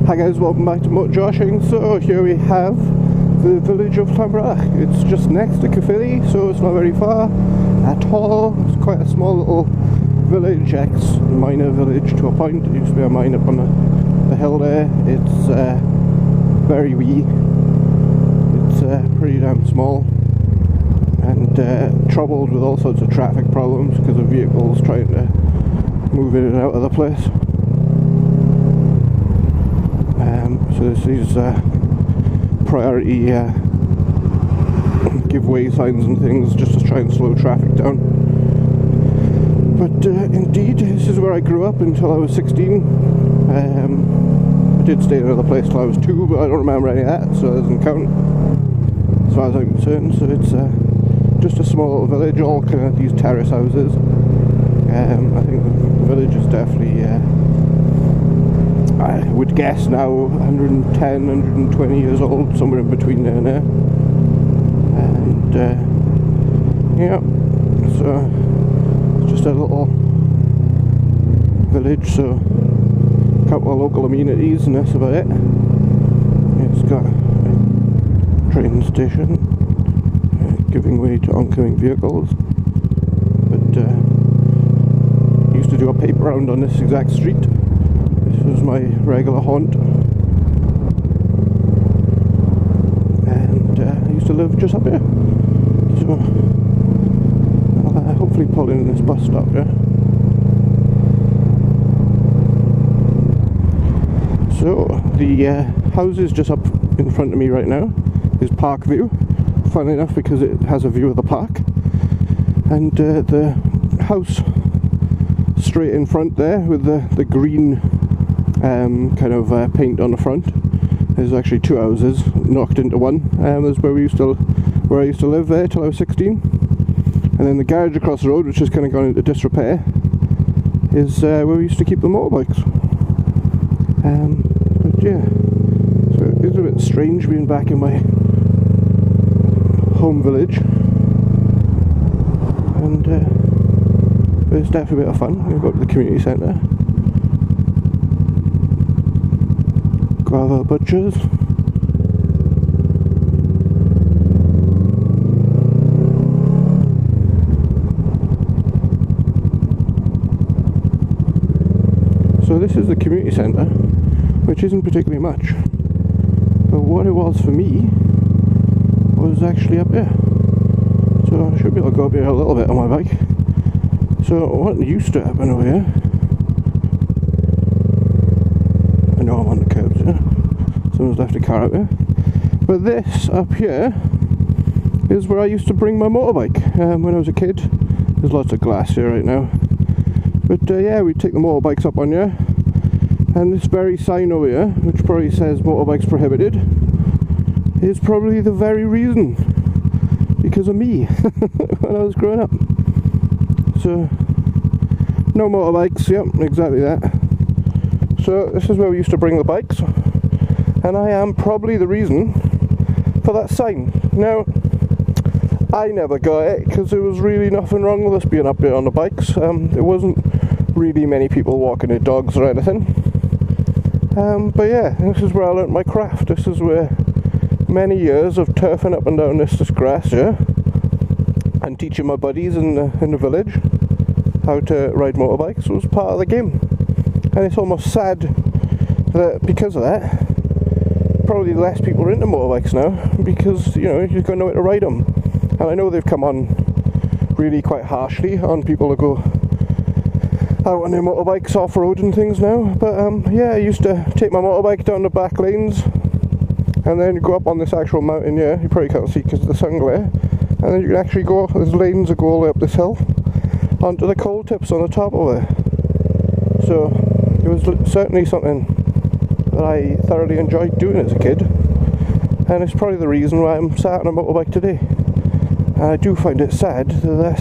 Hi guys, welcome back to Moto Joshing. So here we have the village of Llanbradach. It's just next to Caerphilly, so it's not very far at all. It's quite a small little village, ex-miner village to a point. There used to be a mine up on the hill there. It's very wee. It's pretty damn small and troubled with all sorts of traffic problems because of vehicles trying to move in and out of the place. So there's these priority giveaway signs and things just to try and slow traffic down. But indeed, this is where I grew up until I was 16. I did stay in another place till I was 2, but I don't remember any of that, so it doesn't count as far as I'm concerned. So it's just a small little village, all kind of these terrace houses. I think the village is definitely, I would guess now, 110, 120 years old, somewhere in between there and there. And yeah, so it's just a little village, so a couple of local amenities and that's about it. It's got a train station, giving way to oncoming vehicles. But used to do a paper round on this exact street. This was my regular haunt, and I used to live just up here, so I'll hopefully pull in this bus stop here. So the houses just up in front of me right now is Park View, funnily enough because it has a view of the park, and the house straight in front there with the green kind of paint on the front. There's actually two houses knocked into one. That's where I used to live there till I was 16. And then the garage across the road, which has kind of gone into disrepair, is where we used to keep the motorbikes. But yeah, so it's a bit strange being back in my home village, and but it's definitely a bit of fun. We've got the community centre. Guava butchers. So this is the community centre, which isn't particularly much, but what it was for me was actually up here. So I should be able to go up here a little bit on my bike. So what used to happen over here, I know I'm on the curbs here, someone's left a car out there, but this up here is where I used to bring my motorbike when I was a kid. There's lots of glass here right now, but yeah, we'd take the motorbikes up on here, and this very sign over here, which probably says motorbikes prohibited, is probably the very reason, because of me when I was growing up. So no motorbikes, yep, exactly that. So this is where we used to bring the bikes, and I am probably the reason for that sign. Now, I never got it because there was really nothing wrong with us being up here on the bikes. There wasn't really many people walking their dogs or anything. But yeah, this is where I learnt my craft. This is where many years of turfing up and down this grass here and teaching my buddies in the village how to ride motorbikes was part of the game. And it's almost sad that because of that, probably less people are into motorbikes now, because you know, you've got to know how to ride them. And I know they've come on really quite harshly on people that go out on their motorbikes off-road and things now, but yeah, I used to take my motorbike down the back lanes and then go up on this actual mountain here. You probably can't see because of the sun glare, and then you can actually go, there's lanes that go all the way up this hill onto the coal tips on the top of it. So it was certainly something that I thoroughly enjoyed doing as a kid, and it's probably the reason why I'm sat on a motorbike today. And I do find it sad that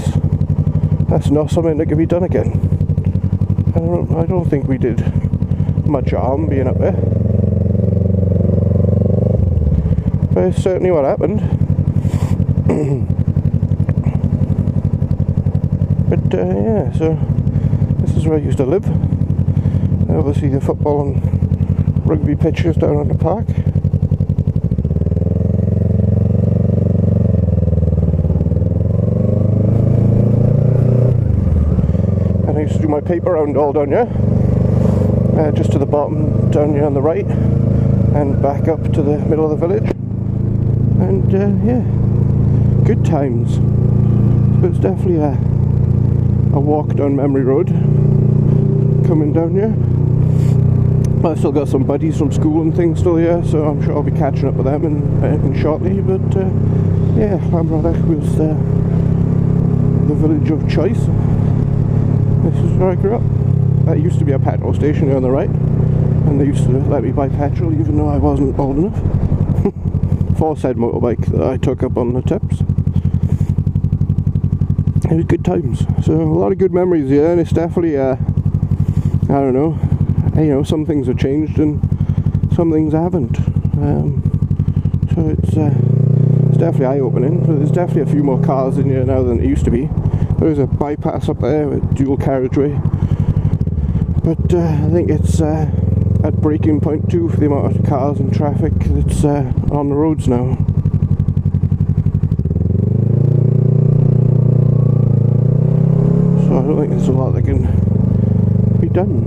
that's not something that can be done again. I don't think we did much harm being up there, but it's certainly what happened. But yeah, so this is where I used to live. Obviously the football and rugby pitches down on the park. And I used to do my paper round all down here, just to the bottom down here on the right, and back up to the middle of the village. And yeah, good times. But it's definitely a walk down memory road coming down here. I've still got some buddies from school and things still here, so I'm sure I'll be catching up with them in shortly. But yeah, Llanbradach was the village of choice. This is where I grew up. That used to be a petrol station here on the right, and they used to let me buy petrol even though I wasn't old enough. For said motorbike that I took up on the tips. It was good times. So a lot of good memories here, and it's definitely I don't know, you know, some things have changed and some things haven't. So it's definitely eye-opening. There's definitely a few more cars in here now than it used to be. There's a bypass up there with dual carriageway, but I think it's at breaking point too for the amount of cars and traffic that's on the roads now. So I don't think there's a lot that can be done.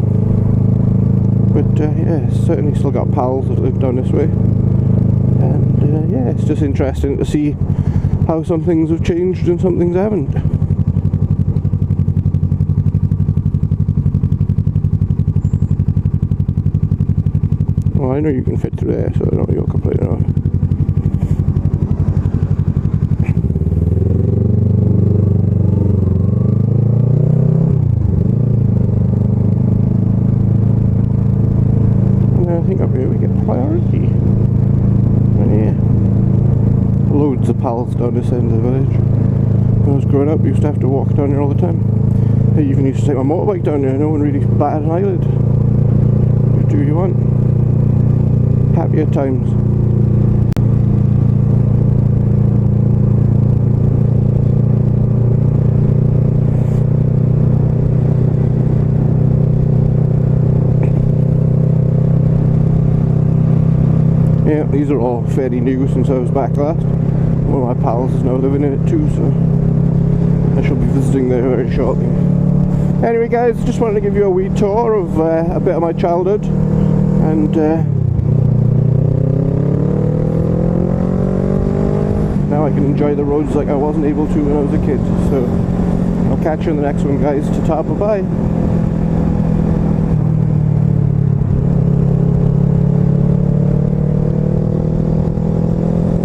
But yeah, certainly still got pals that live down this way. And yeah, it's just interesting to see how some things have changed and some things haven't. Well, I know you can fit through there, so I don't know what you're complaining about. And I think up here we get priority. And yeah, loads of pals down this end of the village. When I was growing up, I used to have to walk down here all the time. I even used to take my motorbike down here, no one really batted an eyelid. You do what you want. Happier times. Yeah, these are all fairly new since I was back last. One of my pals is now living in it too, so I shall be visiting there very shortly. Anyway guys, just wanted to give you a wee tour of a bit of my childhood, and now I can enjoy the roads like I wasn't able to when I was a kid. So I'll catch you in the next one guys. Ta-ta, bye-bye.